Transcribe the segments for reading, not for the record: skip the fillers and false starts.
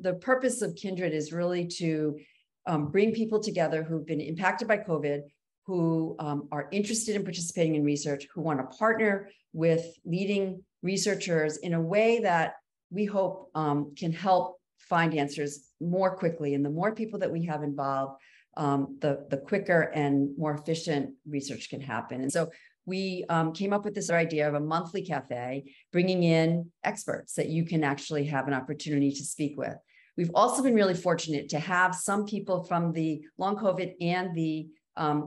the purpose of Kindred is really to bring people together who've been impacted by COVID, who are interested in participating in research, who want to partner with leading researchers in a way that we hope can help find answers more quickly. And the more people that we have involved, the quicker and more efficient research can happen. And so we came up with this idea of a monthly cafe, bringing in experts that you can actually have an opportunity to speak with. We've also been really fortunate to have some people from the long COVID and the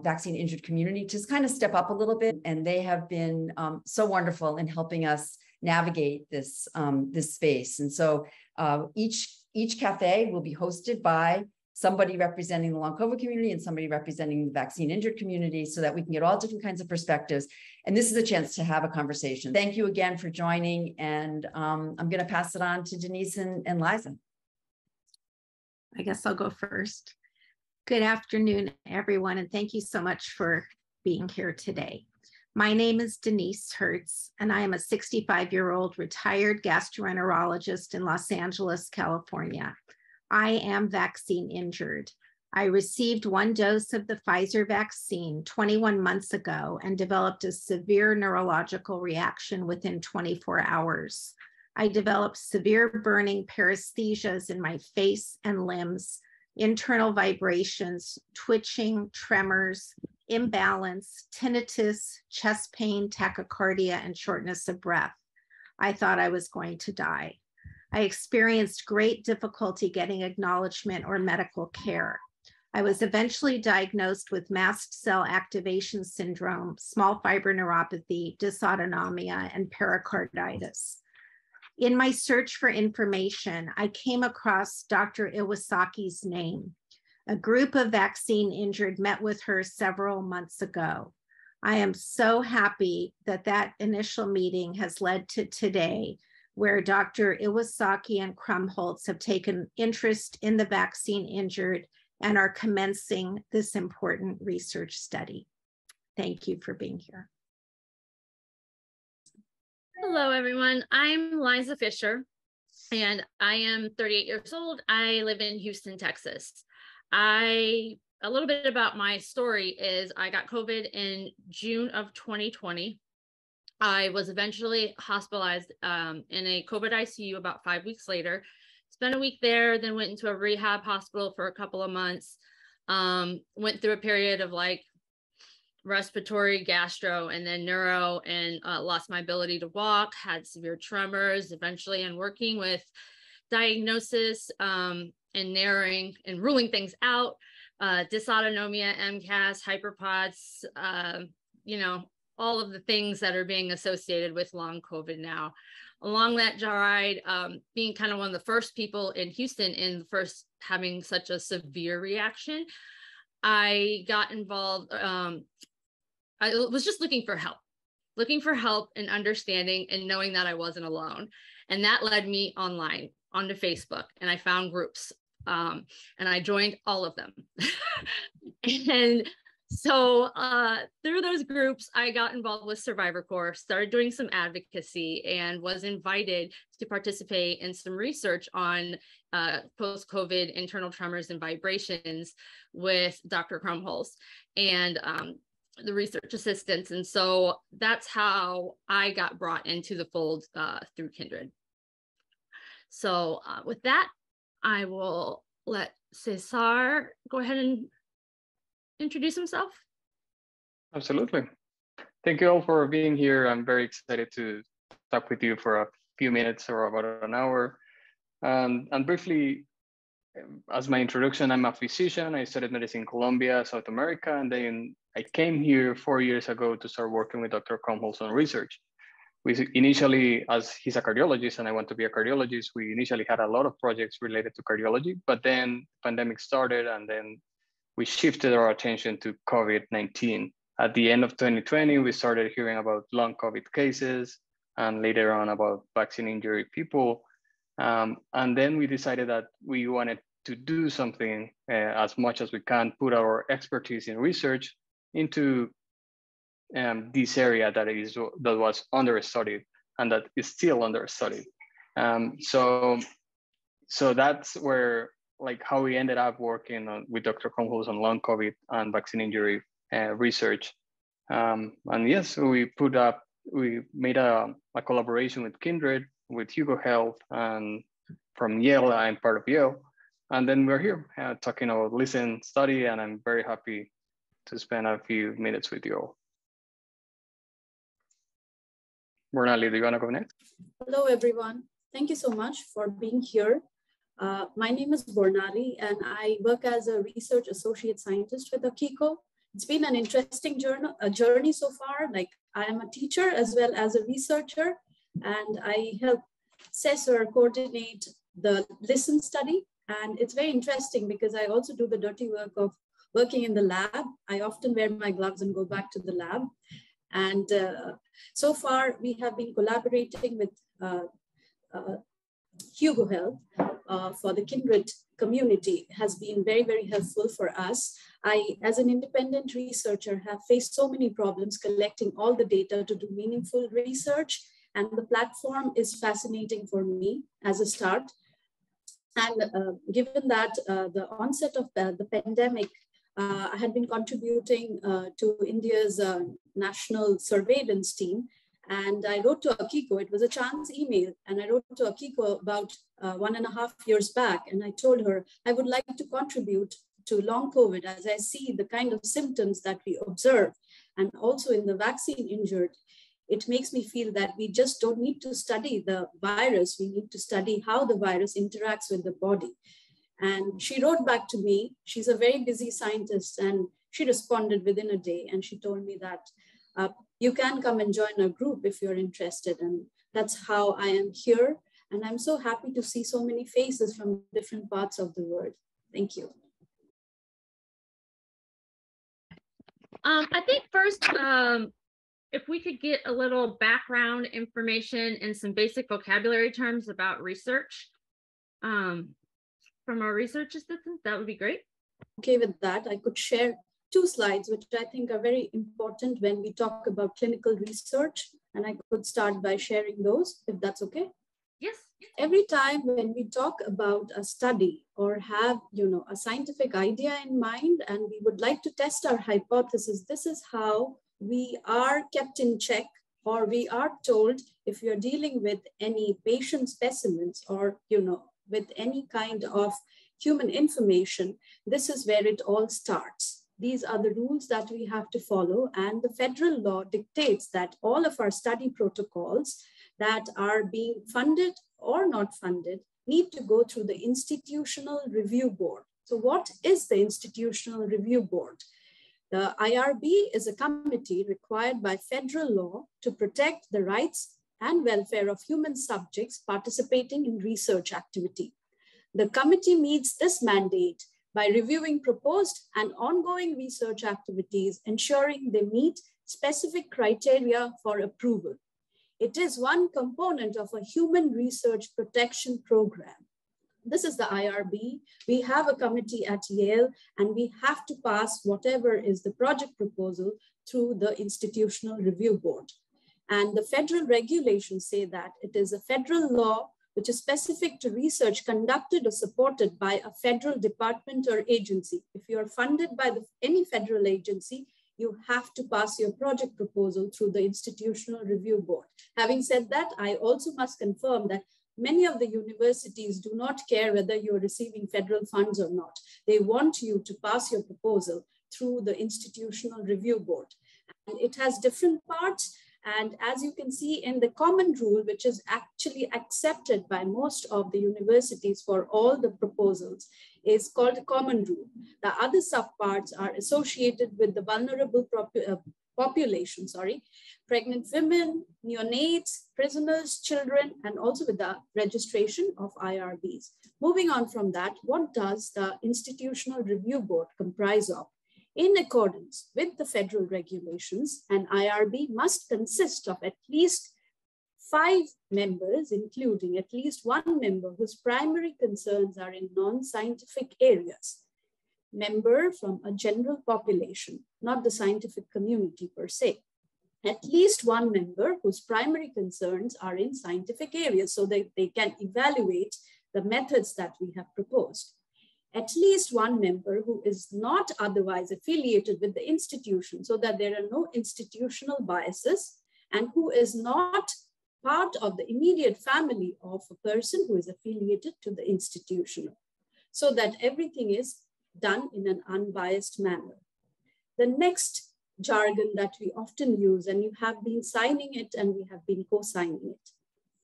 vaccine injured community to kind of step up a little bit. And they have been so wonderful in helping us navigate this, this space. And so each cafe will be hosted by somebody representing the long COVID community and somebody representing the vaccine injured community so that we can get all different kinds of perspectives. And this is a chance to have a conversation. Thank you again for joining. And I'm going to pass it on to Danice and Liza. I guess I'll go first. Good afternoon, everyone, and thank you so much for being here today. My name is Danice Hertz, and I am a 65-year-old retired gastroenterologist in Los Angeles, California. I am vaccine injured. I received 1 dose of the Pfizer vaccine 21 months ago and developed a severe neurological reaction within 24 hours. I developed severe burning paresthesias in my face and limbs, internal vibrations, twitching, tremors, imbalance, tinnitus, chest pain, tachycardia, and shortness of breath. I thought I was going to die. I experienced great difficulty getting acknowledgement or medical care. I was eventually diagnosed with mast cell activation syndrome, small fiber neuropathy, dysautonomia, and pericarditis. In my search for information, I came across Dr. Iwasaki's name. A group of vaccine injured met with her several months ago. I am so happy that that initial meeting has led to today, where Dr. Iwasaki and Krumholtz have taken interest in the vaccine injured and are commencing this important research study. Thank you for being here. Hello, everyone. I'm Liza Fisher, and I am 38 years old. I live in Houston, Texas. A little bit about my story is I got COVID in June of 2020. I was eventually hospitalized in a COVID ICU about 5 weeks later. Spent a week there, then went into a rehab hospital for a couple of months. Went through a period of like respiratory, gastro, and then neuro, and lost my ability to walk, had severe tremors, eventually, and working with diagnosis and narrowing and ruling things out, dysautonomia, MCAS, hyperpods, you know, all of the things that are being associated with long COVID now. Along that ride, being kind of one of the first people in Houston in the first having such a severe reaction, I got involved. I was just looking for help and understanding and knowing that I wasn't alone. And that led me online onto Facebook, and I found groups and I joined all of them. And so through those groups, I got involved with Survivor Corps, started doing some advocacy, and was invited to participate in some research on post-COVID internal tremors and vibrations with Dr. Krumholtz and the research assistants. And so that's how I got brought into the fold through Kindred. So with that, I will let Cesar go ahead and introduce himself. Absolutely. Thank you all for being here. I'm very excited to talk with you for a few minutes or about an hour. And briefly, as my introduction, I'm a physician. I studied medicine in Colombia, South America, and then I came here 4 years ago to start working with Dr. Krumholtz on research. We initially, as he's a cardiologist and I want to be a cardiologist, we initially had a lot of projects related to cardiology, but then the pandemic started, and then we shifted our attention to COVID-19. At the end of 2020, we started hearing about long COVID cases, and later on about vaccine injury people. And then we decided that we wanted to do something as much as we can, put our expertise in research into this area that was understudied and that is still understudied. So so that's where, like, how we ended up working with Dr. Conjos on long COVID and vaccine injury research. And yes, we made a collaboration with Kindred, with Hugo Health, and from Yale. I'm part of Yale. And then we're here talking about listen, study, and I'm very happy to spend a few minutes with you all. Bornali, do you want to go next? Hello, everyone. Thank you so much for being here. My name is Bornali, and I work as a research associate scientist with Akiko. It's been an interesting journey so far. Like, I am a teacher as well as a researcher, and I help Cesar coordinate the listen study. And it's very interesting because I also do the dirty work of working in the lab. I often wear my gloves and go back to the lab. And so far, we have been collaborating with Hugo Health for the Kindred community. Has been very, very helpful for us. I, as an independent researcher, have faced so many problems collecting all the data to do meaningful research. And the platform is fascinating for me as a start. And given that the onset of the pandemic, I had been contributing to India's national surveillance team. And I wrote to Akiko, it was a chance email. And I wrote to Akiko about 1.5 years back. And I told her, I would like to contribute to long COVID as I see the kind of symptoms that we observe. And also in the vaccine injured, it makes me feel that we just don't need to study the virus. We need to study how the virus interacts with the body. And she wrote back to me. She's a very busy scientist, and she responded within a day. And she told me that you can come and join our group if you're interested. And that's how I am here. And I'm so happy to see so many faces from different parts of the world. Thank you. I think first, if we could get a little background information and some basic vocabulary terms about research from our research assistant, that would be great. Okay, with that, I could share 2 slides, which I think are very important when we talk about clinical research. And I could start by sharing those, if that's okay. Yes. Every time when we talk about a study or have, a scientific idea in mind, and we would like to test our hypothesis, this is how we are kept in check, or we are told if you're dealing with any patient specimens or, with any kind of human information, this is where it all starts. These are the rules that we have to follow. And the federal law dictates that all of our study protocols that are being funded or not funded need to go through the Institutional Review Board. So what is the Institutional Review Board? The IRB is a committee required by federal law to protect the rights and welfare of human subjects participating in research activity. The committee meets this mandate by reviewing proposed and ongoing research activities, ensuring they meet specific criteria for approval. It is one component of a human research protection program. This is the IRB. We have a committee at Yale, and we have to pass whatever is the project proposal through the Institutional Review Board. And the federal regulations say that it is a federal law which is specific to research conducted or supported by a federal department or agency. If you're funded by any federal agency, you have to pass your project proposal through the Institutional Review Board. Having said that, I also must confirm that many of the universities do not care whether you're receiving federal funds or not. They want you to pass your proposal through the Institutional Review Board. And it has different parts. And as you can see in the common rule, which is actually accepted by most of the universities for all the proposals, is called a common rule. The other subparts are associated with the vulnerable population, pregnant women, neonates, prisoners, children, and also with the registration of IRBs. Moving on from that, what does the Institutional Review Board comprise of? In accordance with the federal regulations, an IRB must consist of at least 5 members, including at least 1 member whose primary concerns are in non-scientific areas. Member from a general population, not the scientific community per se. At least 1 member whose primary concerns are in scientific areas so that they can evaluate the methods that we have proposed. At least one member who is not otherwise affiliated with the institution, so that there are no institutional biases, and who is not part of the immediate family of a person who is affiliated to the institution, so that everything is done in an unbiased manner. The next jargon that we often use, and you have been signing it and we have been co-signing it,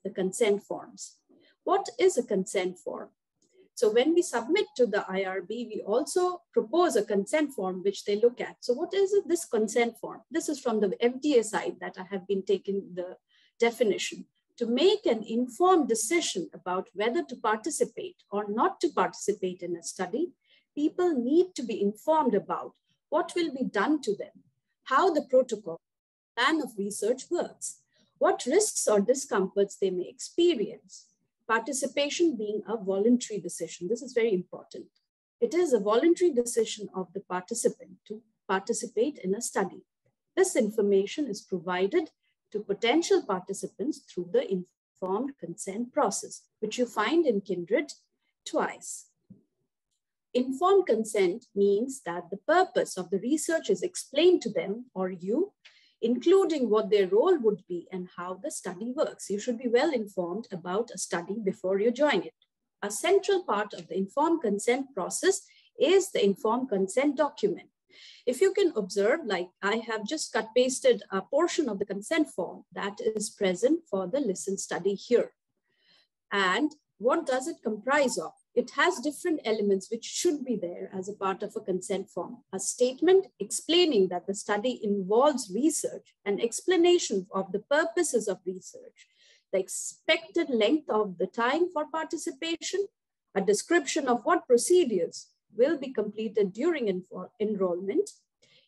the consent forms. What is a consent form? So when we submit to the IRB, we also propose a consent form which they look at. So what is this consent form? This is from the FDA side that I have been taking the definition. To make an informed decision about whether to participate or not to participate in a study, people need to be informed about what will be done to them, how the protocol, plan of research works, what risks or discomforts they may experience. Participation being a voluntary decision. This is very important. It is a voluntary decision of the participant to participate in a study. This information is provided to potential participants through the informed consent process, which you find in Kindred twice. Informed consent means that the purpose of the research is explained to them or you, including what their role would be and how the study works. You should be well informed about a study before you join it. A central part of the informed consent process is the informed consent document. If you can observe, like I have just cut pasted a portion of the consent form that is present for the listen study here. And what does it comprise of? It has different elements which should be there as a part of a consent form. A statement explaining that the study involves research, an explanation of the purposes of research, the expected length of the time for participation, a description of what procedures will be completed during enrollment,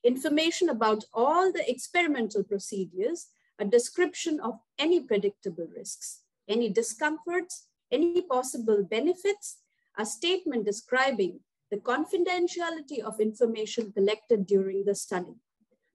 information about all the experimental procedures, a description of any predictable risks, any discomforts, any possible benefits, a statement describing the confidentiality of information collected during the study,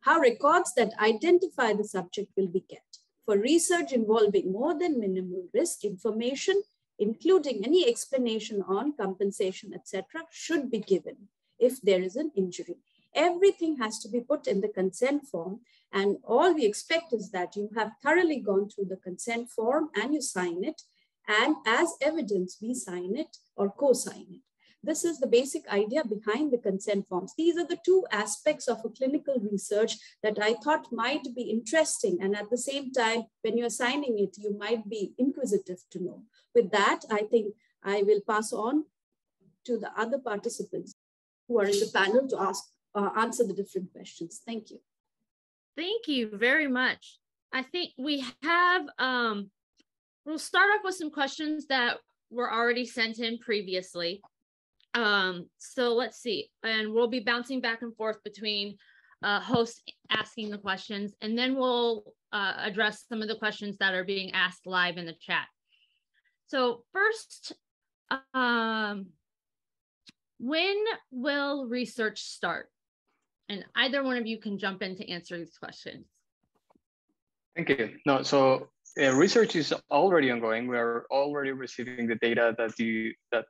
how records that identify the subject will be kept. For research involving more than minimal risk, information, including any explanation on compensation, etc., should be given if there is an injury. Everything has to be put in the consent form, and all we expect is that you have thoroughly gone through the consent form and you sign it, and as evidence, we sign it or co-sign it. This is the basic idea behind the consent forms. These are the two aspects of a clinical research that I thought might be interesting. And at the same time, when you're signing it, you might be inquisitive to know. With that, I think I will pass on to the other participants who are in the panel to answer the different questions. Thank you. Thank you very much. I think we have, we'll start off with some questions that were already sent in previously. So let's see, and we'll be bouncing back and forth between hosts asking the questions, and then we'll address some of the questions that are being asked live in the chat. So first, when will research start? And either one of you can jump in to answer these questions. Thank you. No, so research is already ongoing. We are already receiving the data that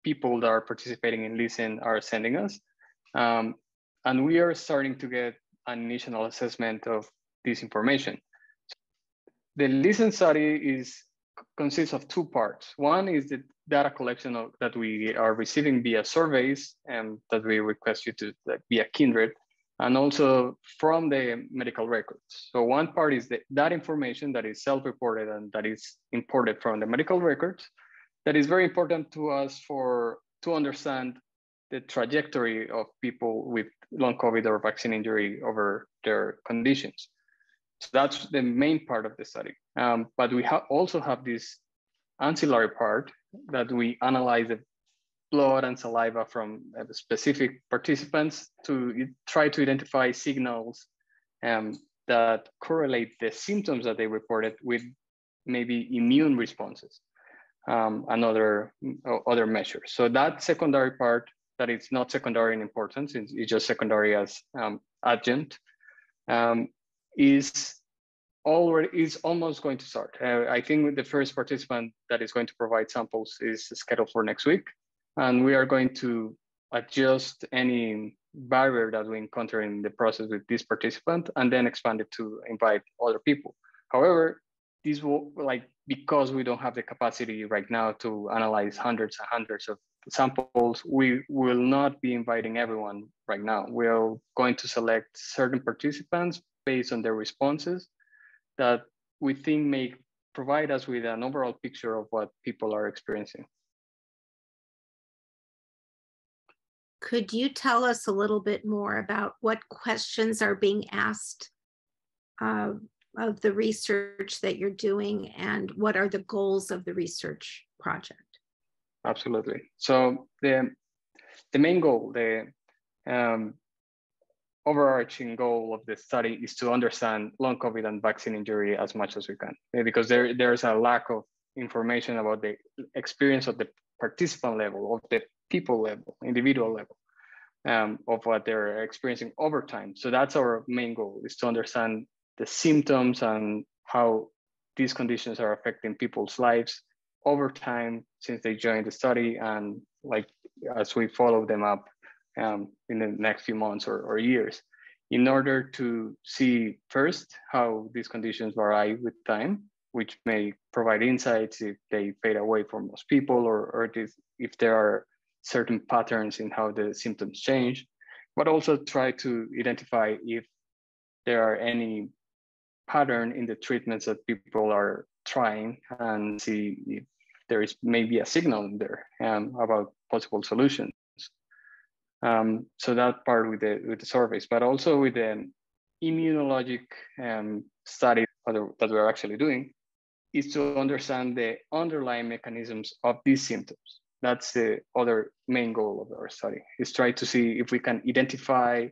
people that are participating in LISTEN are sending us. And we are starting to get an initial assessment of this information. The LISTEN study consists of two parts. One is the data collection that we are receiving via surveys and that we request you to via Kindred, and also from the medical records. So one part is that information that is self-reported and that is imported from the medical records. That is very important to us to understand the trajectory of people with long COVID or vaccine injury over their conditions. So that's the main part of the study. But we also have this ancillary part that we analyze the blood and saliva from specific participants to try to identify signals that correlate the symptoms that they reported with maybe immune responses and other measures. So that secondary part, that it's not secondary in importance, it's just secondary as adjunct, is already is almost going to start. I think the first participant that is going to provide samples is scheduled for next week. And we are going to adjust any barrier that we encounter in the process with this participant and then expand it to invite other people. However, this will, because we don't have the capacity right now to analyze hundreds and hundreds of samples, we will not be inviting everyone right now. We're going to select certain participants based on their responses that we think may provide us with an overall picture of what people are experiencing. Could you tell us a little bit more about what questions are being asked of the research that you're doing, and what are the goals of the research project? Absolutely. So the main goal, the overarching goal of the study is to understand long COVID and vaccine injury as much as we can, because there's a lack of information about the experience of the participant level, of the people level, individual level, of what they're experiencing over time. So that's our main goal, is to understand the symptoms and how these conditions are affecting people's lives over time since they joined the study, and as we follow them up in the next few months or years, in order to see first how these conditions vary with time, which may provide insights if they fade away for most people, or if there are certain patterns in how the symptoms change, but also try to identify if there are any pattern in the treatments that people are trying, and see if there is maybe a signal there about possible solutions. So that part with the surveys, but also with the immunologic study that we're actually doing, is to understand the underlying mechanisms of these symptoms. That's the other main goal of our study, is try to see if we can identify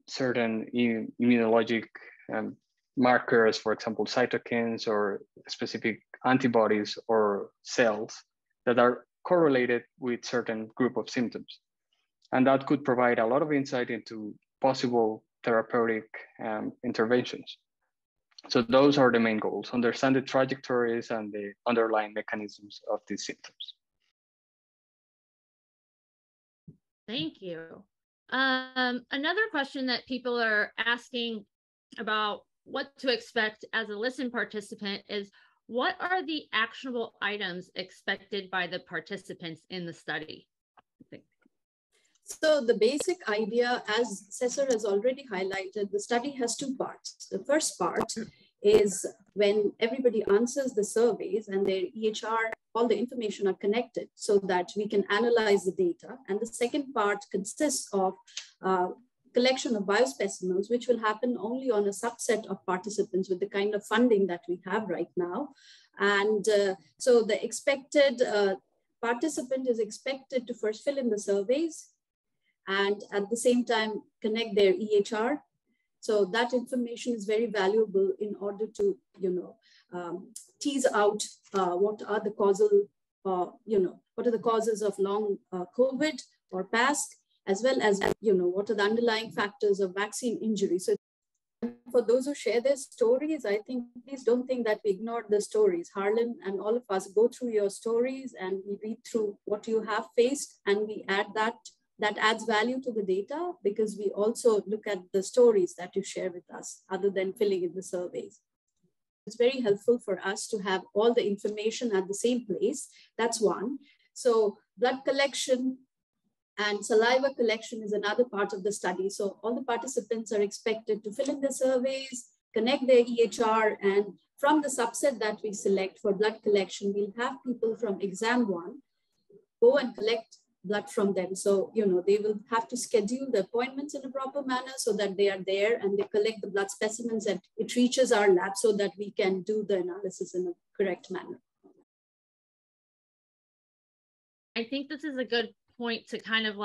certain immunologic markers, for example, cytokines or specific antibodies or cells that are correlated with certain group of symptoms. And that could provide a lot of insight into possible therapeutic interventions. So those are the main goals: understand the trajectories and the underlying mechanisms of these symptoms. Thank you. Another question that people are asking about what to expect as a listen participant is, what are the actionable items expected by the participants in the study? So the basic idea, as Cesar has already highlighted, the study has two parts. The first part is when everybody answers the surveys and their EHR, all the information are connected so that we can analyze the data. And the second part consists of collection of biospecimens, which will happen only on a subset of participants with the kind of funding that we have right now. And so the expected participant is expected to first fill in the surveys and at the same time connect their EHR. So that information is very valuable in order to, tease out what are the causal, what are the causes of long COVID or past, as well as, what are the underlying factors of vaccine injury. So for those who share their stories, I think, please don't think that we ignored the stories. Harlan and all of us go through your stories and we read through what you have faced, and we add that adds value to the data, because we also look at the stories that you share with us other than filling in the surveys. It's very helpful for us to have all the information at the same place. That's one. So blood collection and saliva collection is another part of the study. So all the participants are expected to fill in the surveys, connect their EHR, and from the subset that we select for blood collection, we'll have people from exam 1 go and collect blood from them. So, they will have to schedule the appointments in a proper manner so that they are there and they collect the blood specimens and it reaches our lab so that we can do the analysis in a correct manner. I think this is a good point to kind of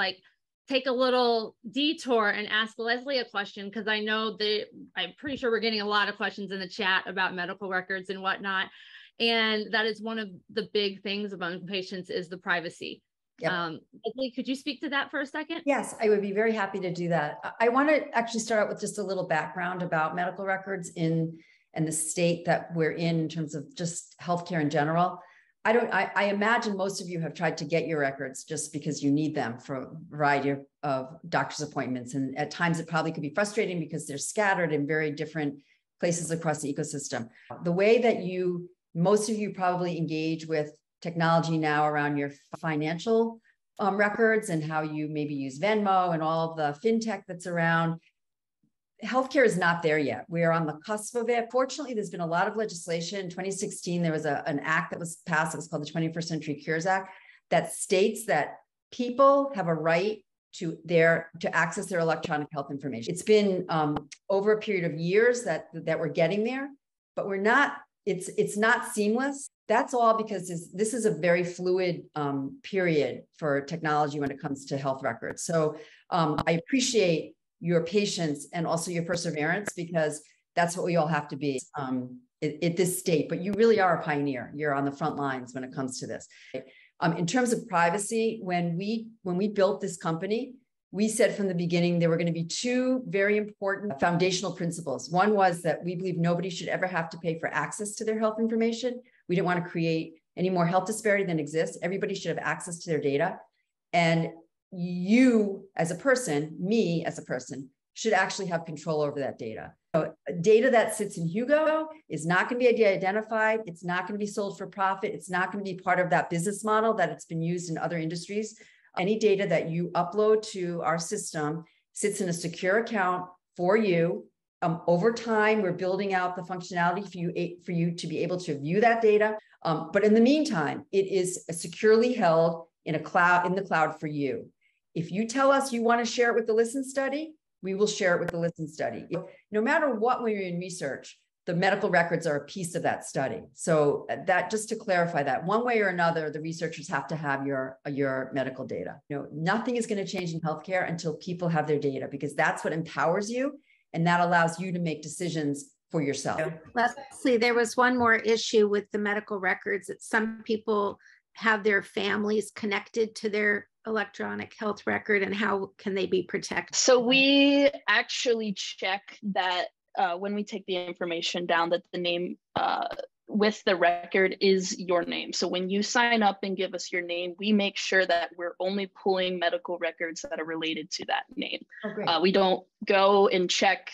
take a little detour and ask Leslie a question, because I know that I'm pretty sure we're getting a lot of questions in the chat about medical records and whatnot. And that is one of the big things among patients is the privacy. Yep. Leslie, could you speak to that for a second? Yes, I would be very happy to do that. I want to actually start out with just a little background about medical records in and the state that we're in terms of just healthcare in general. I imagine most of you have tried to get your records just because you need them for a variety of doctor's appointments. And at times it probably could be frustrating because they're scattered in very different places across the ecosystem. The way that most of you probably engage with technology now around your financial records and how you maybe use Venmo and all of the fintech that's around. Healthcare is not there yet. We are on the cusp of it. Fortunately, there's been a lot of legislation. In 2016, there was an act that was passed. It was called the 21st Century Cures Act that states that people have a right to access their electronic health information. It's been over a period of years that we're getting there, but we're not. It's not seamless. That's all because this is a very fluid period for technology when it comes to health records. So I appreciate your patience and also your perseverance, because that's what we all have to be at this state. But you really are a pioneer. You're on the front lines when it comes to this. In terms of privacy, when we built this company, we said from the beginning there were going to be two very important foundational principles. One was that we believe nobody should ever have to pay for access to their health information. We didn't want to create any more health disparity than exists. Everybody should have access to their data. And you as a person, me as a person, should actually have control over that data. So data that sits in Hugo is not going to be identified. It's not going to be sold for profit. It's not going to be part of that business model that it's been used in other industries. Any data that you upload to our system sits in a secure account for you. Over time, we're building out the functionality for you to be able to view that data. But in the meantime, it is securely held in the cloud for you. If you tell us you want to share it with the Listen Study, we will share it with the Listen Study. No matter what, when you're in research, the medical records are a piece of that study. So that, just to clarify that, one way or another, the researchers have to have your medical data. Nothing is going to change in healthcare until people have their data, because that's what empowers you, and that allows you to make decisions for yourself. Leslie, there was one more issue with the medical records, that some people have their families connected to their electronic health record, and how can they be protected? So we actually check that when we take the information down, that the name with the record is your name. So when you sign up and give us your name, we make sure that we're only pulling medical records that are related to that name. Oh, we don't go and check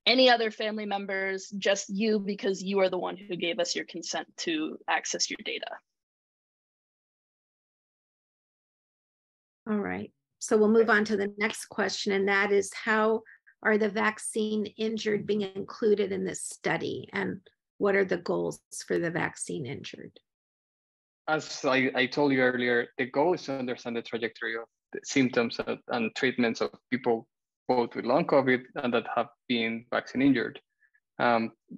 any other family members, just you, because you are the one who gave us your consent to access your data. All right, so we'll move on to the next question, and that is, how are the vaccine injured being included in this study, and what are the goals for the vaccine injured? As I told you earlier, the goal is to understand the trajectory of the symptoms and treatments of people both with long COVID and that have been vaccine injured.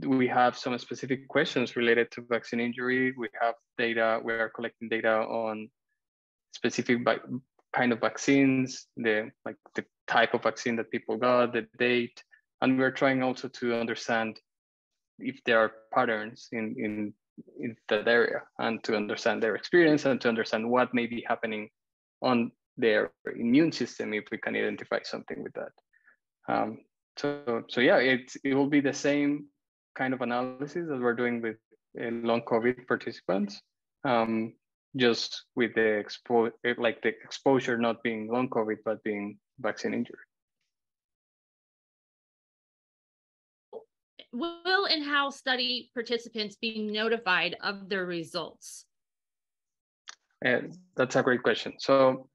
We have some specific questions related to vaccine injury. We have data, we are collecting data on specific kind of vaccines, the type of vaccine that people got, the date, and we're trying also to understand if there are patterns in that area, and to understand their experience, and to understand what may be happening on their immune system if we can identify something with that. So yeah, it will be the same kind of analysis that we're doing with long COVID participants. Just with the exposure not being long COVID, but being vaccine injured. Will and how study participants be notified of their results? That's a great question. So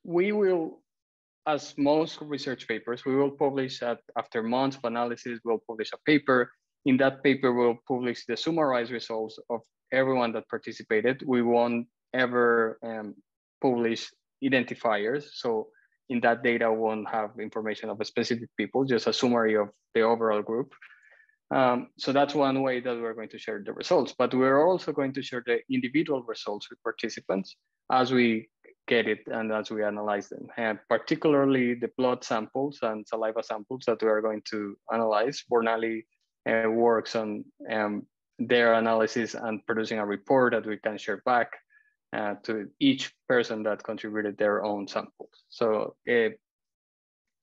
we will, as most research papers, we will publish after months of analysis, we'll publish a paper. In that paper, we'll publish the summarized results of everyone that participated. We won't ever publish identifiers. So in that data, we won't have information of a specific people, just a summary of the overall group. So that's one way that we're going to share the results, but we're also going to share the individual results with participants as we get it and as we analyze them, and particularly the blood samples and saliva samples that we are going to analyze. Bornali works on their analysis and producing a report that we can share back to each person that contributed their own samples. So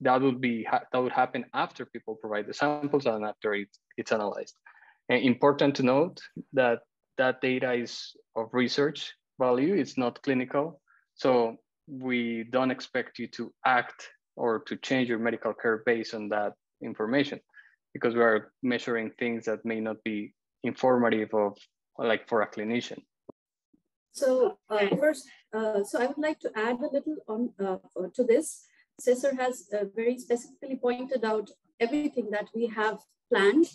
that would happen after people provide the samples and after it's analyzed. And important to note that that data is of research value, it's not clinical. So we don't expect you to act or to change your medical care based on that information, because we are measuring things that may not be informative of, like, for a clinician. So first, so I would like to add a little on to this. Cesar has very specifically pointed out everything that we have planned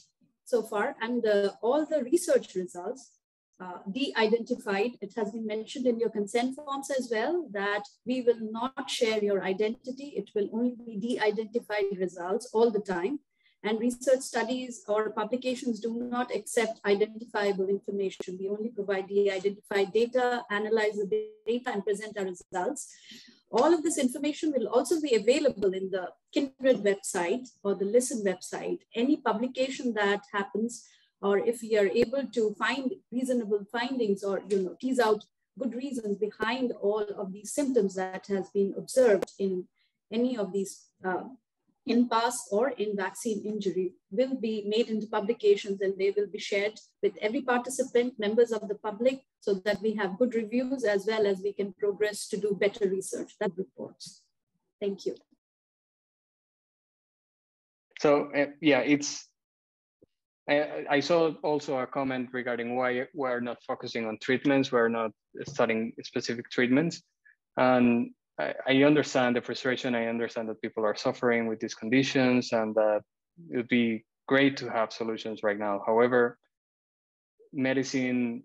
so far, and all the research results de-identified. It has been mentioned in your consent forms as well that we will not share your identity. It will only be de-identified results all the time. And research studies or publications do not accept identifiable information. We only provide de-identified data, analyze the data, and present our results. All of this information will also be available in the Kindred website or the Listen website. Any publication that happens, or if we are able to find reasonable findings or tease out good reasons behind all of these symptoms that has been observed in any of these in past or in vaccine injury, will be made into publications, and they will be shared with every participant, members of the public, so that we have good reviews as well as we can progress to do better research. That reports. Thank you. So yeah, I saw also a comment regarding why we're not focusing on treatments, we're not studying specific treatments. And I understand the frustration. I understand that people are suffering with these conditions and that it would be great to have solutions right now. However, medicine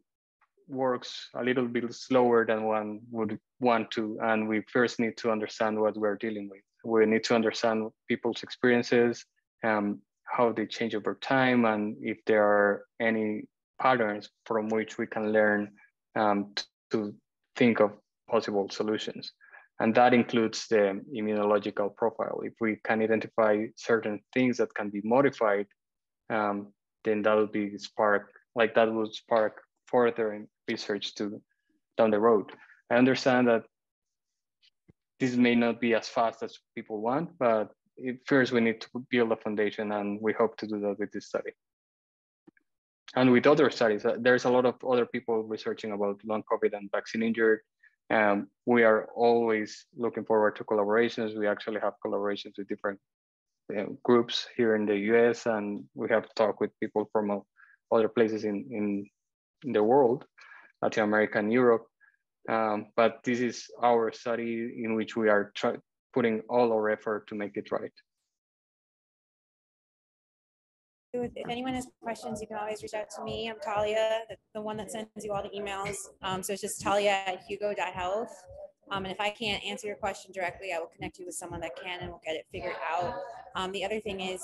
works a little bit slower than one would want to. And we first need to understand what we're dealing with. We need to understand people's experiences, how they change over time, and if there are any patterns from which we can learn to think of possible solutions. And that includes the immunological profile. If we can identify certain things that can be modified, then that would be that would spark further research down the road. I understand that this may not be as fast as people want, but first we need to build a foundation, and we hope to do that with this study. And with other studies, there's a lot of other people researching about long COVID and vaccine injured. We are always looking forward to collaborations. We actually have collaborations with different groups here in the US, and we have talked with people from other places in the world, Latin America and Europe. But this is our study in which we are putting all our effort to make it right. If anyone has questions, you can always reach out to me. I'm Talia, the one that sends you all the emails. So it's just talia@hugo.health. And if I can't answer your question directly, I will connect you with someone that can, and we'll get it figured out. The other thing is,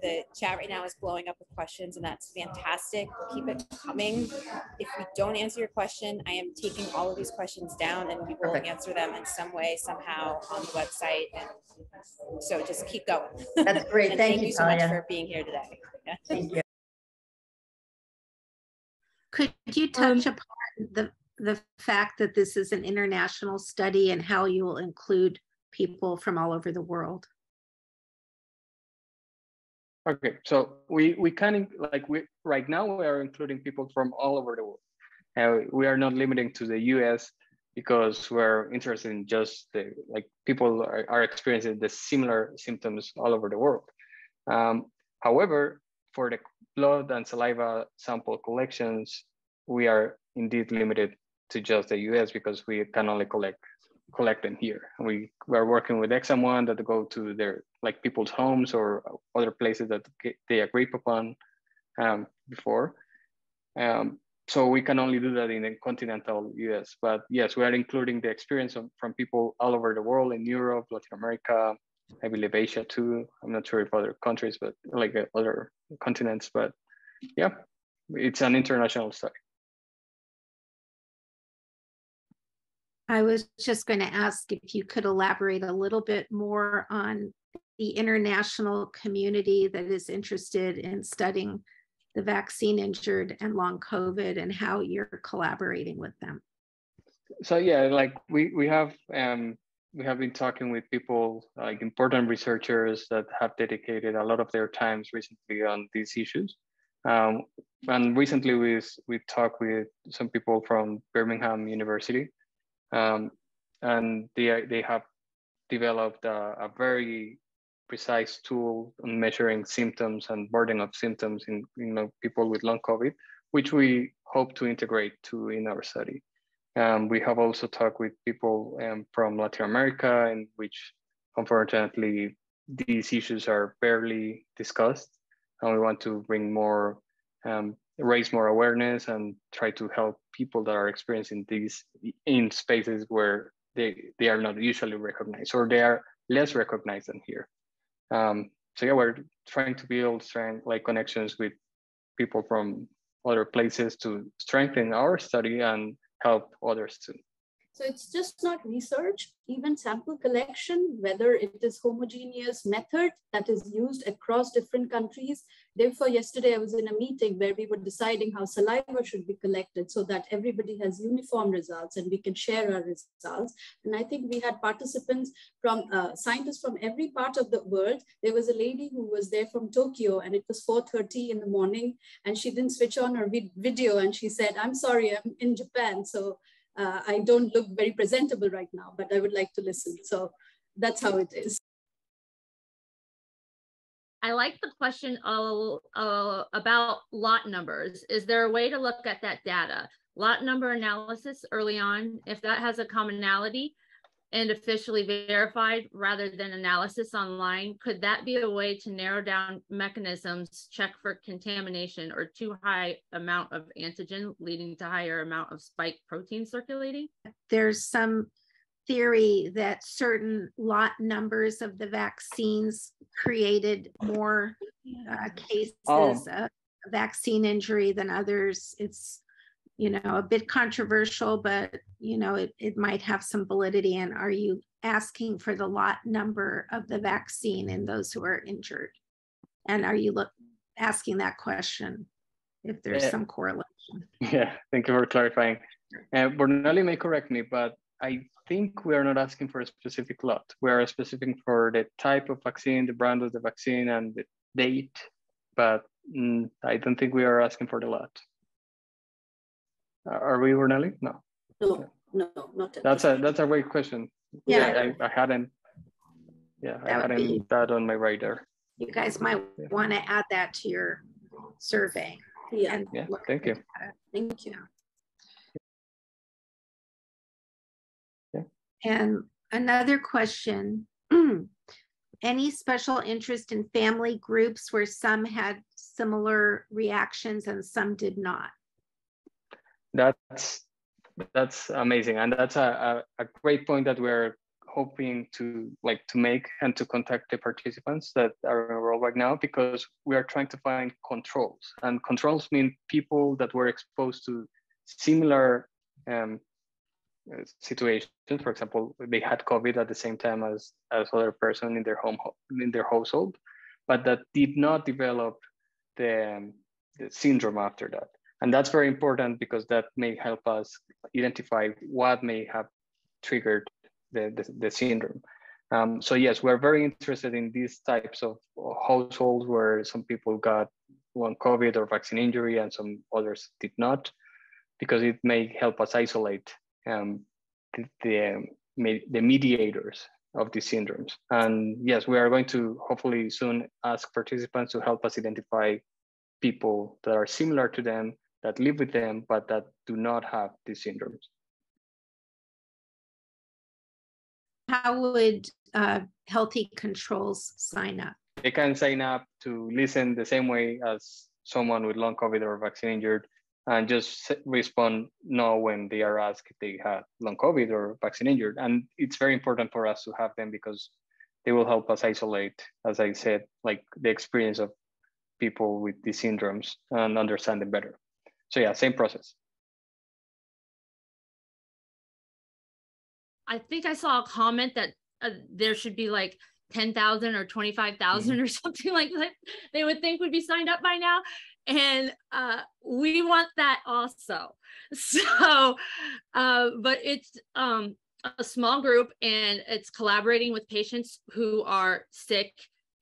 the chat right now is blowing up with questions, and that's fantastic. Keep it coming. If we don't answer your question, I am taking all of these questions down, and we will answer them in some way, somehow on the website. And so just keep going. That's great. Thank you so much for being here today. Thank you. Could you touch upon the fact that this is an international study and how you will include people from all over the world? Okay, so we can, right now we are including people from all over the world. We are not limiting to the US because we're interested in just people are experiencing the similar symptoms all over the world. However, for the blood and saliva sample collections, we are indeed limited to just the US because we can only collect them here. We are working with Exam1 that go to their people's homes or other places that they agreed upon before. So we can only do that in the continental US. But yes, we are including the experience from people all over the world, in Europe, Latin America, I believe Asia too. I'm not sure if other countries, but other continents. But yeah, it's an international study. I was just going to ask if you could elaborate a little bit more on the international community that is interested in studying the vaccine injured and long COVID and how you're collaborating with them. So yeah, we have we have been talking with people like important researchers that have dedicated a lot of their times recently on these issues. And recently we talked with some people from Birmingham University, and they have developed a very precise tool on measuring symptoms and burden of symptoms in people with long COVID, which we hope to integrate in our study. We have also talked with people from Latin America, in which unfortunately these issues are barely discussed, and we want to bring more, raise more awareness and try to help people that are experiencing these in spaces where they are not usually recognized, or they are less recognized than here. So yeah, we're trying to build connections with people from other places to strengthen our study and help others too. So it's just not research, even sample collection, whether it is homogeneous method that is used across different countries. Therefore, yesterday I was in a meeting where we were deciding how saliva should be collected so that everybody has uniform results and we can share our results. And I think we had participants from scientists from every part of the world. There was a lady who was there from Tokyo, and it was 4:30 in the morning, and she didn't switch on her video, and she said, "I'm sorry, I'm in Japan, so I don't look very presentable right now, but I would like to listen." So that's how it is. I like the question about lot numbers. Is there a way to look at that data? Lot number analysis early on, if that has a commonality and officially verified rather than analysis online, could that be a way to narrow down mechanisms, check for contamination or too high amount of antigen leading to higher amount of spike protein circulating? There's some theory that certain lot numbers of the vaccines created more cases of vaccine injury than others. It's a bit controversial, but it might have some validity. And are you asking for the lot number of the vaccine in those who are injured? And are you asking that question if there's some correlation? Yeah, thank you for clarifying. Bornali may correct me, but I think we are not asking for a specific lot. We are specifying for the type of vaccine, the brand of the vaccine, and the date, but I don't think we are asking for the lot. Are we, Bornali? No. No, not at that's a great question. Yeah, I hadn't. Yeah, I hadn't that on my radar. You guys might want to add that to your survey. Yeah. Thank you. Thank you. Yeah. And another question. Any special interest in family groups where some had similar reactions and some did not? That's amazing, and that's a great point that we're hoping to make and to contact the participants that are enrolled right now, because we are trying to find controls, and controls mean people that were exposed to similar situations. For example, they had COVID at the same time as other person in their household, but that did not develop the syndrome after that. And that's very important because that may help us identify what may have triggered the syndrome. So yes, we're very interested in these types of households where some people got long COVID or vaccine injury and some others did not, because it may help us isolate the mediators of these syndromes. And yes, we are going to hopefully soon ask participants to help us identify people that are similar to them, that live with them, but that do not have these syndromes. How would healthy controls sign up? They can sign up to listen the same way as someone with long COVID or vaccine injured, and just respond no when they are asked if they had long COVID or vaccine injured. And it's very important for us to have them because they will help us isolate, as I said, like the experience of people with these syndromes and understand them better. So yeah, same process. I think I saw a comment that there should be like 10,000 or 25,000 or something like that they would think would be signed up by now. And we want that also. So, but it's a small group, and it's collaborating with patients who are sick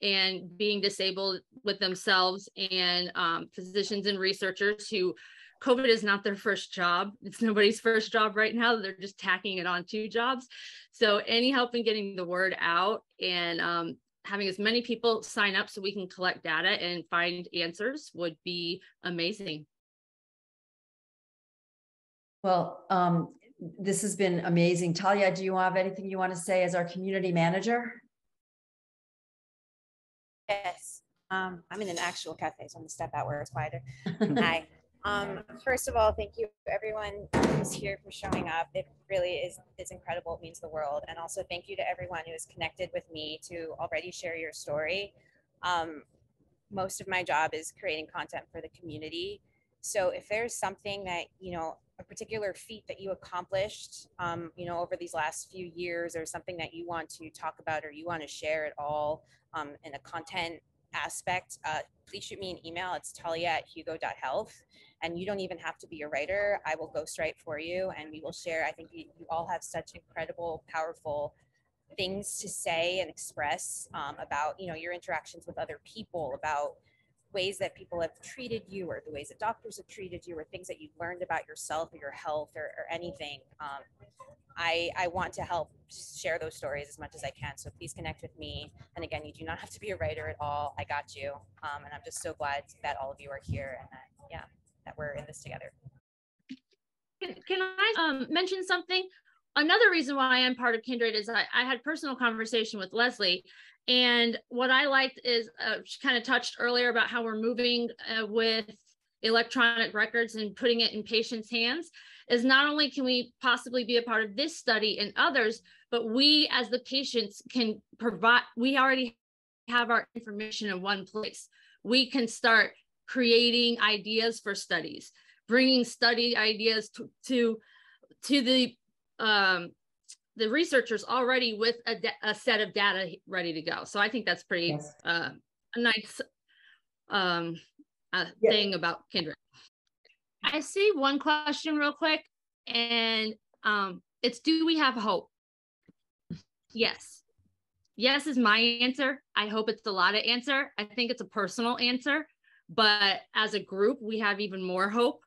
and being disabled with themselves, and physicians and researchers who COVID is not their first job. It's nobody's first job right now. They're just tacking it on 2 jobs. So any help in getting the word out and having as many people sign up so we can collect data and find answers would be amazing. Well, this has been amazing. Talia, do you have anything you want to say as our community manager? Yes. I'm in an actual cafe, so I'm gonna step out where it's quieter. Hi. First of all, thank you everyone who's here for showing up. It really is incredible. It means the world. And also thank you to everyone who is connected with me to already share your story. Most of my job is creating content for the community. So if there's something that, you know, a particular feat that you accomplished, you know, over these last few years, or something that you want to talk about or you want to share at all in a content aspect, please shoot me an email. It's talia@hugo.health. And you don't even have to be a writer. I will ghostwrite for you and we will share. I think you all have such incredible, powerful things to say and express about, you know, your interactions with other people, about ways that people have treated you, or the ways that doctors have treated you, or things that you've learned about yourself or your health, or anything. I want to help share those stories as much as I can. So please connect with me. And again, you do not have to be a writer at all. I got you. And I'm just so glad that all of you are here, and that, yeah, that we're in this together. Can I mention something? Another reason why I am part of Kindred is I had personal conversation with Leslie, and what I liked is she kind of touched earlier about how we're moving with electronic records and putting it in patients' hands. Is not only can we possibly be a part of this study and others, but we as the patients can provide, we already have our information in one place. We can start creating ideas for studies, bringing study ideas to the researchers already with a set of data ready to go. So I think that's pretty Yes. A nice thing about Kindred. I see one question real quick, and it's, do we have hope? Yes. Yes is my answer. I hope it's a lot of answer. I think it's a personal answer, but as a group, we have even more hope.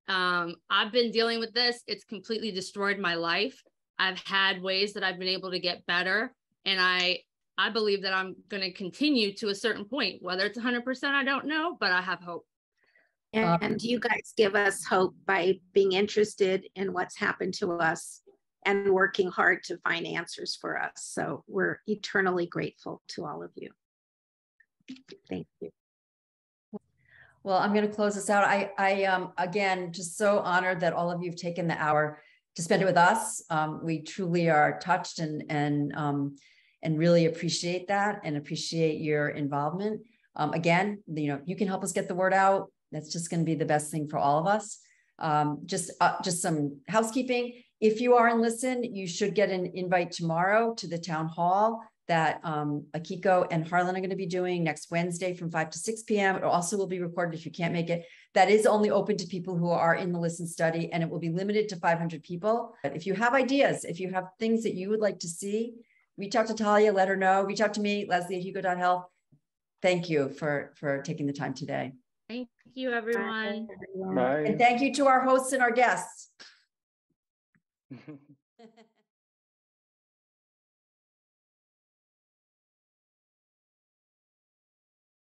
I've been dealing with this. It's completely destroyed my life. I've had ways that I've been able to get better, and I believe that I'm going to continue to a certain point. Whether it's 100%, I don't know, but I have hope. And you guys give us hope by being interested in what's happened to us and working hard to find answers for us. So we're eternally grateful to all of you. Thank you. Well, I'm going to close this out. I again, just so honored that all of you have taken the hour to spend it with us. We truly are touched and really appreciate that and appreciate your involvement. Again, you know, you can help us get the word out. That's just going to be the best thing for all of us. Just some housekeeping. If you are in Listen, you should get an invite tomorrow to the town hall that Akiko and Harlan are going to be doing next Wednesday from 5 to 6 p.m. It also will be recorded if you can't make it. That is only open to people who are in the Listen study, and it will be limited to 500 people. But if you have ideas, if you have things that you would like to see, reach out to Talia, let her know. Reach out to me, Leslie@hugo.health. Thank you for taking the time today. Thank you, everyone. Bye. And thank you to our hosts and our guests.